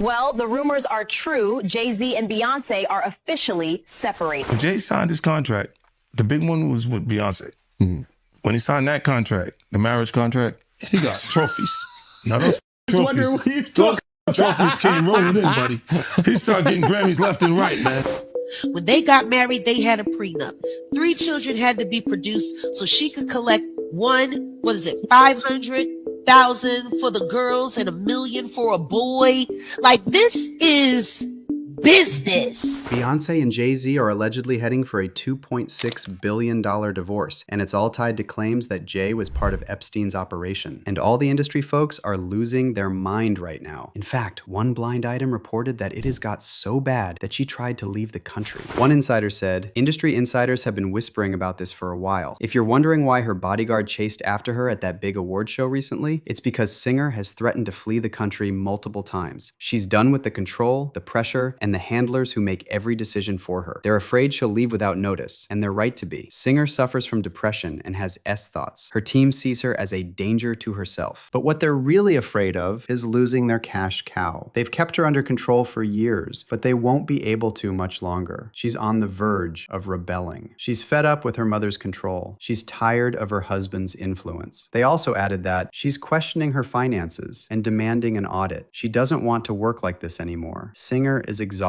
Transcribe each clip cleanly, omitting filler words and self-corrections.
Well, the rumors are true. Jay-Z and Beyonce are officially separated. When Jay signed his contract, the big one was with Beyonce. Mm-hmm. When he signed that contract, the marriage contract, he got trophies. Now those trophies came rolling in, buddy. He started getting Grammys left and right, man. When they got married, they had a prenup. 3 children had to be produced so she could collect 500,000 for the girls and $1 million for a boy. Like, this is business. Beyonce and Jay-Z are allegedly heading for a $2.6 billion divorce, and it's all tied to claims that Jay was part of Epstein's operation. And all the industry folks are losing their mind right now. In fact, one blind item reported that it has got so bad that she tried to leave the country. One insider said, industry insiders have been whispering about this for a while. If you're wondering why her bodyguard chased after her at that big award show recently, it's because singer has threatened to flee the country multiple times. She's done with the control, the pressure, and the handlers who make every decision for her. They're afraid she'll leave without notice, and they're right to be. Singer suffers from depression and has S-thoughts. Her team sees her as a danger to herself. But what they're really afraid of is losing their cash cow. They've kept her under control for years, but they won't be able to much longer. She's on the verge of rebelling. She's fed up with her mother's control. She's tired of her husband's influence. They also added that she's questioning her finances and demanding an audit. She doesn't want to work like this anymore. Singer is exhausted,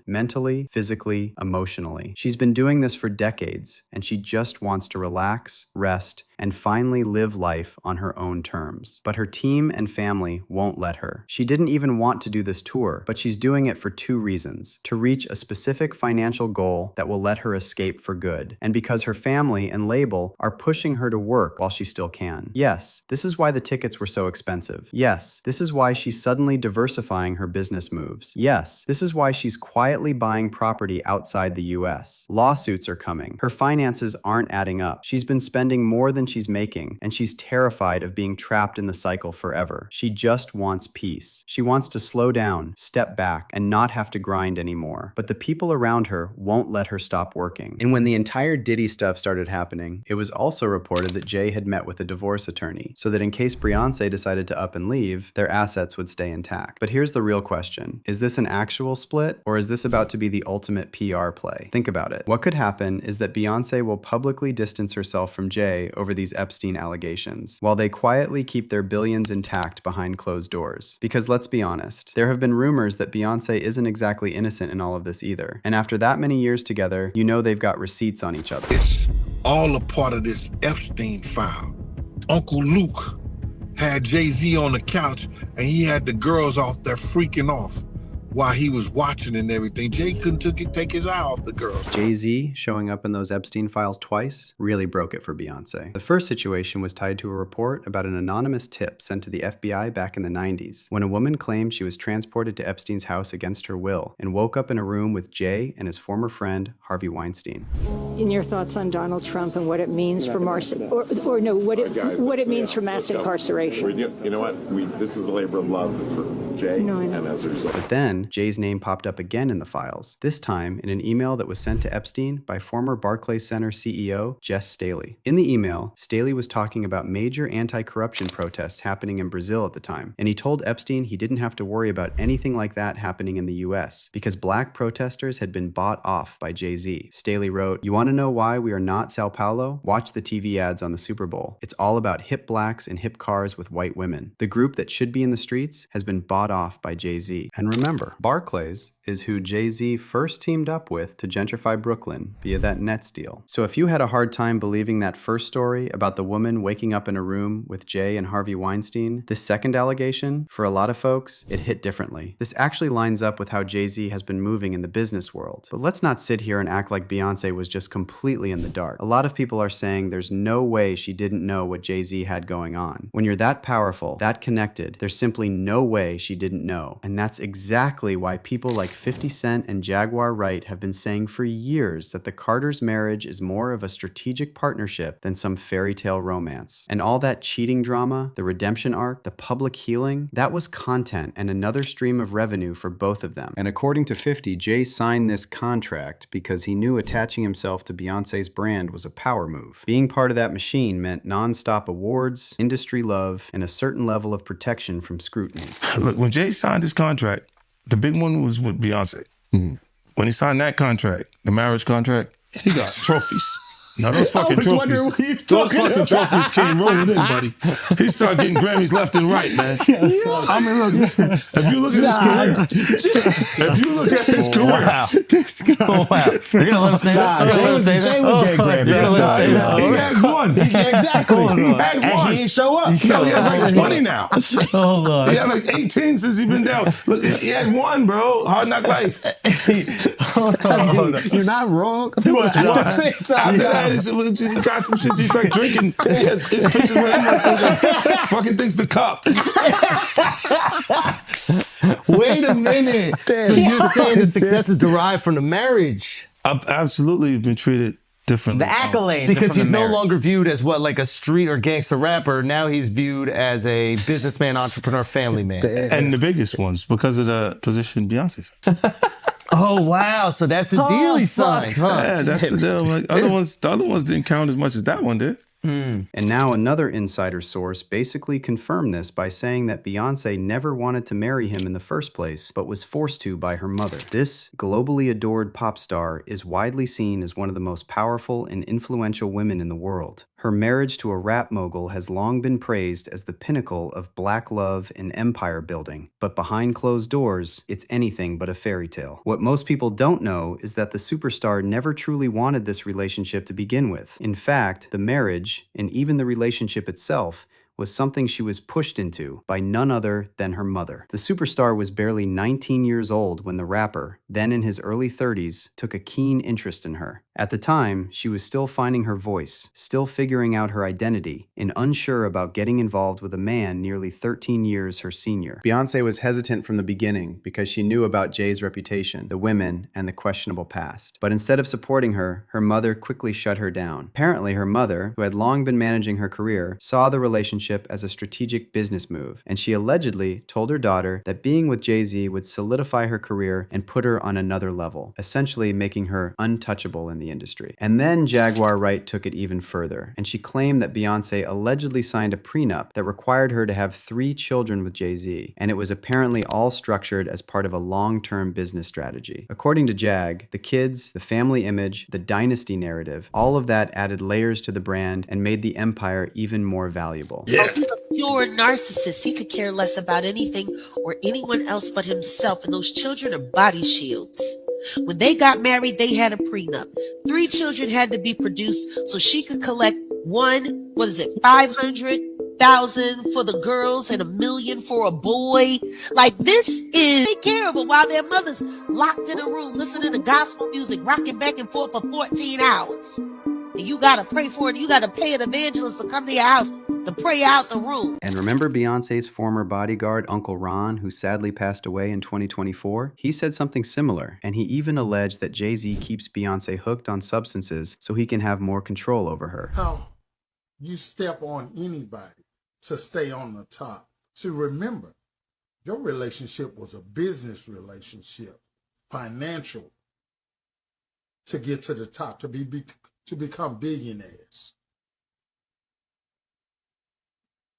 mentally, physically, emotionally. She's been doing this for decades, and she just wants to relax, rest, and finally live life on her own terms. But her team and family won't let her. She didn't even want to do this tour, but she's doing it for 2 reasons: to reach a specific financial goal that will let her escape for good, and because her family and label are pushing her to work while she still can. Yes, this is why the tickets were so expensive. Yes, this is why she's suddenly diversifying her business moves. Yes, this is why she's quietly buying property outside the US. Lawsuits are coming. Her finances aren't adding up. She's been spending more than she's making, and she's terrified of being trapped in the cycle forever. She just wants peace. She wants to slow down, step back, and not have to grind anymore. But the people around her won't let her stop working. And when the entire Diddy stuff started happening, it was also reported that Jay had met with a divorce attorney, so that in case Beyonce decided to up and leave, their assets would stay intact. But here's the real question. Is this an actual split, or is this about to be the ultimate PR play? Think about it. What could happen is that Beyonce will publicly distance herself from Jay over these Epstein allegations, while they quietly keep their billions intact behind closed doors. Because let's be honest, there have been rumors that Beyonce isn't exactly innocent in all of this either. And after that many years together, you know they've got receipts on each other. It's all a part of this Epstein file. Uncle Luke had Jay-Z on the couch, and he had the girls off there freaking off while he was watching and everything. Jay couldn't take his eye off the girls. Jay-Z showing up in those Epstein files twice really broke it for Beyonce. The first situation was tied to a report about an anonymous tip sent to the FBI back in the 90s, when a woman claimed she was transported to Epstein's house against her will and woke up in a room with Jay and his former friend, Harvey Weinstein. In your thoughts on Donald Trump and what it means for what it means for mass incarceration? You know what? This is a labor of love for Jay, and as a result. But then, Jay's name popped up again in the files, this time in an email that was sent to Epstein by former Barclays Center CEO Jess Staley. In the email, Staley was talking about major anti-corruption protests happening in Brazil at the time, and he told Epstein he didn't have to worry about anything like that happening in the US, because black protesters had been bought off by Jay-Z. Staley wrote, "You want to know why we are not Sao Paulo? Watch the TV ads on the Super Bowl. It's all about hip blacks and hip cars with white women. The group that should be in the streets has been bought off by Jay-Z." And remember, Barclays is who Jay-Z first teamed up with to gentrify Brooklyn via that Nets deal. So if you had a hard time believing that first story about the woman waking up in a room with Jay and Harvey Weinstein, this second allegation, for a lot of folks, it hit differently. This actually lines up with how Jay-Z has been moving in the business world. But let's not sit here and act like Beyonce was just completely in the dark. A lot of people are saying there's no way she didn't know what Jay-Z had going on. When you're that powerful, that connected, there's simply no way she didn't know. And that's exactly why people like 50 Cent and Jaguar Wright have been saying for years that the Carters' marriage is more of a strategic partnership than some fairy tale romance. And all that cheating drama, the redemption arc, the public healing, that was content and another stream of revenue for both of them. And according to 50, Jay signed this contract because he knew attaching himself to Beyonce's brand was a power move. Being part of that machine meant non-stop awards, industry love, and a certain level of protection from scrutiny. Look, when Jay signed his contract, The big one was with Beyonce. When he signed that contract, the marriage contract, he got trophies. Now those fucking trophies, trophies came rolling in, buddy. He started getting Grammys left and right, man. I mean, look, if you look at his career, This guy. Wow. You're gonna let him say that? Jay was getting Grammys. he had one. Exactly. He had And one. he didn't show up. No, he has like 20 now. Hold on. He had like 18 since he's been down. Look, he had one, bro. Hard Knock Life. You're not wrong. At the same time, After that, he got them shits. He's like drinking. His pictures with him like fucking thinks the cup. Wait a minute. So you're saying the success is derived from the marriage? I've absolutely been treated differently. The accolades. Because from he's the no marriage. longer viewed as what, like a street or gangster rapper. Now he's viewed as a businessman, entrepreneur, family man. And the biggest ones because of the position Beyonce's. Oh wow! So that's the deal he signed, huh? Yeah, that's the deal. Like, the other ones didn't count as much as that one did. And now another insider source basically confirmed this by saying that Beyonce never wanted to marry him in the first place, but was forced to by her mother. This globally adored pop star is widely seen as one of the most powerful and influential women in the world. Her marriage to a rap mogul has long been praised as the pinnacle of black love and empire building, but behind closed doors, it's anything but a fairy tale. What most people don't know is that the superstar never truly wanted this relationship to begin with. In fact, the marriage, and even the relationship itself, was something she was pushed into by none other than her mother. The superstar was barely 19 years old when the rapper, then in his early 30s, took a keen interest in her. At the time, she was still finding her voice, still figuring out her identity, and unsure about getting involved with a man nearly 13 years her senior. Beyonce was hesitant from the beginning because she knew about Jay's reputation, the women, and the questionable past. But instead of supporting her, her mother quickly shut her down. Apparently, her mother, who had long been managing her career, saw the relationship as a strategic business move, and she allegedly told her daughter that being with Jay-Z would solidify her career and put her on another level, essentially making her untouchable in the industry. And then Jaguar Wright took it even further, and she claimed that Beyonce allegedly signed a prenup that required her to have 3 children with Jay-Z, and it was apparently all structured as part of a long-term business strategy. According to Jag, the kids, the family image, the dynasty narrative, all of that added layers to the brand and made the empire even more valuable. Oh, he's a pure narcissist. He could care less about anything or anyone else but himself, and those children are body shields. When they got married, they had a prenup. 3 children had to be produced so she could collect 500,000 for the girls and $1 million for a boy. Like, this is take care of her while their mother's locked in a room listening to gospel music, rocking back and forth for 14 hours. And you gotta pray for it. You gotta pay an evangelist to come to your house to pray out the room. And remember Beyonce's former bodyguard, Uncle Ron, who sadly passed away in 2024? He said something similar, and he even alleged that Jay-Z keeps Beyonce hooked on substances so he can have more control over her. How you step on anybody to stay on the top. So remember, your relationship was a business relationship, financial, to get to the top, to become billionaires.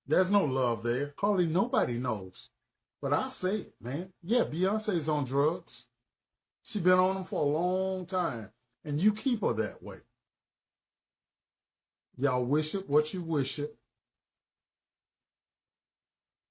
There's no love there. Hardly nobody knows. But I'll say it, man. Yeah, Beyonce's on drugs. She's been on them for a long time. And you keep her that way. Y'all wish it what you wish it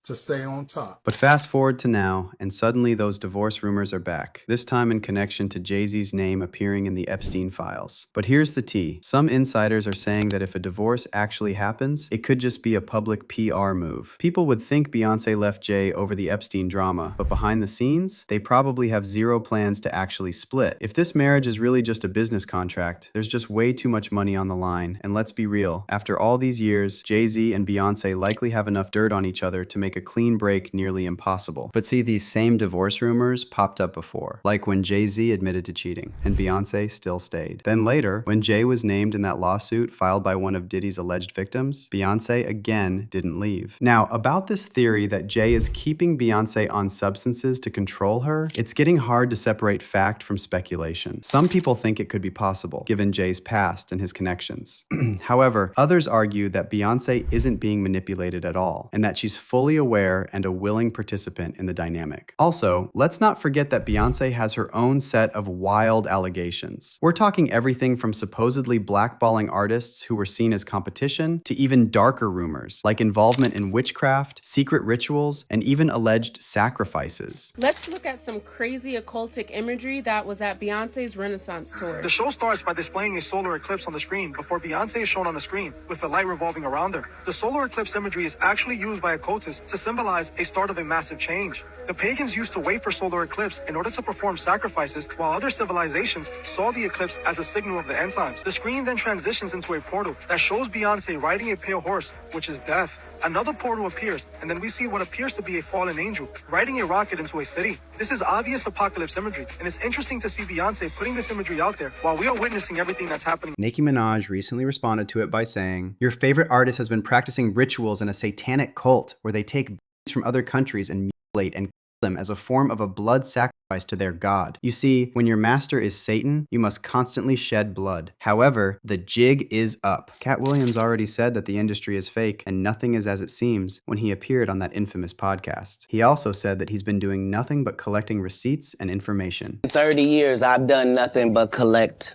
to stay on top. But fast forward to now, and suddenly those divorce rumors are back, this time in connection to Jay-Z's name appearing in the Epstein files. But here's the tea. Some insiders are saying that if a divorce actually happens, it could just be a public PR move. People would think Beyonce left Jay over the Epstein drama, but behind the scenes, they probably have zero plans to actually split. If this marriage is really just a business contract, there's just way too much money on the line, and let's be real, after all these years, Jay-Z and Beyonce likely have enough dirt on each other to make a clean break nearly impossible. But see, these same divorce rumors popped up before, like when Jay-Z admitted to cheating, and Beyonce still stayed. Then later, when Jay was named in that lawsuit filed by one of Diddy's alleged victims, Beyonce again didn't leave. Now, about this theory that Jay is keeping Beyonce on substances to control her, it's getting hard to separate fact from speculation. Some people think it could be possible, given Jay's past and his connections. However, others argue that Beyonce isn't being manipulated at all, and that she's fully aware aware and a willing participant in the dynamic. Also, let's not forget that Beyonce has her own set of wild allegations. We're talking everything from supposedly blackballing artists who were seen as competition to even darker rumors, like involvement in witchcraft, secret rituals, and even alleged sacrifices. Let's look at some crazy occultic imagery that was at Beyonce's Renaissance tour. The show starts by displaying a solar eclipse on the screen before Beyonce is shown on the screen, with a light revolving around her. The solar eclipse imagery is actually used by occultists to symbolize a start of a massive change. The pagans used to wait for solar eclipse in order to perform sacrifices, while other civilizations saw the eclipse as a signal of the end times. The screen then transitions into a portal that shows Beyonce riding a pale horse, which is death. Another portal appears, and then we see what appears to be a fallen angel riding a rocket into a city. This is obvious apocalypse imagery, and it's interesting to see Beyonce putting this imagery out there while we are witnessing everything that's happening. Nicki Minaj recently responded to it by saying, "Your favorite artist has been practicing rituals in a satanic cult where they take beasts from other countries and mutilate and kill them as a form of a blood sacrifice to their god. You see, when your master is Satan, you must constantly shed blood. However, the jig is up." Cat Williams already said that the industry is fake and nothing is as it seems when he appeared on that infamous podcast. He also said that he's been doing nothing but collecting receipts and information. In 30 years, I've done nothing but collect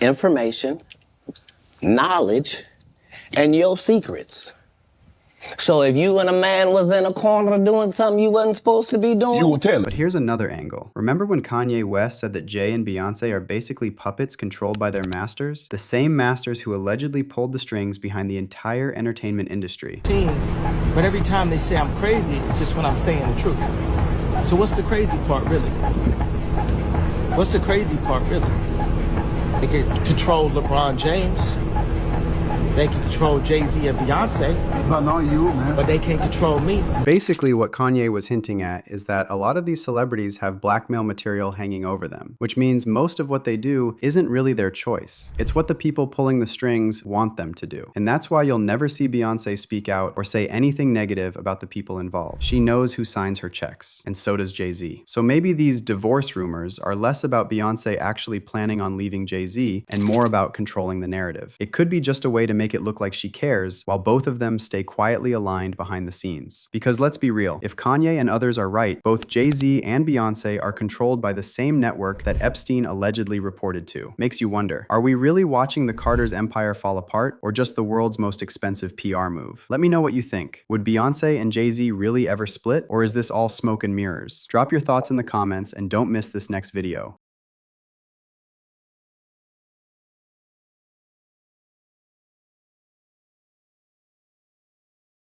information, knowledge, and your secrets. So if you and a man was in a corner doing something you wasn't supposed to be doing, you will tell him. But here's another angle. Remember when Kanye West said that Jay and Beyonce are basically puppets controlled by their masters? The same masters who allegedly pulled the strings behind the entire entertainment industry. But every time they say I'm crazy, it's just when I'm saying the truth. So what's the crazy part really? What's the crazy part really? They can control LeBron James. They can control Jay-Z and Beyonce. But not you, man. But they can't control me. Basically, what Kanye was hinting at is that a lot of these celebrities have blackmail material hanging over them, which means most of what they do isn't really their choice. It's what the people pulling the strings want them to do. And that's why you'll never see Beyonce speak out or say anything negative about the people involved. She knows who signs her checks, and so does Jay-Z. So maybe these divorce rumors are less about Beyonce actually planning on leaving Jay-Z and more about controlling the narrative. It could be just a way to make it look like she cares, while both of them stay quietly aligned behind the scenes. Because let's be real, if Kanye and others are right, both Jay-Z and Beyonce are controlled by the same network that Epstein allegedly reported to. Makes you wonder, are we really watching the Carter's empire fall apart, or just the world's most expensive PR move? Let me know what you think. Would Beyonce and Jay-Z really ever split, or is this all smoke and mirrors? Drop your thoughts in the comments and don't miss this next video.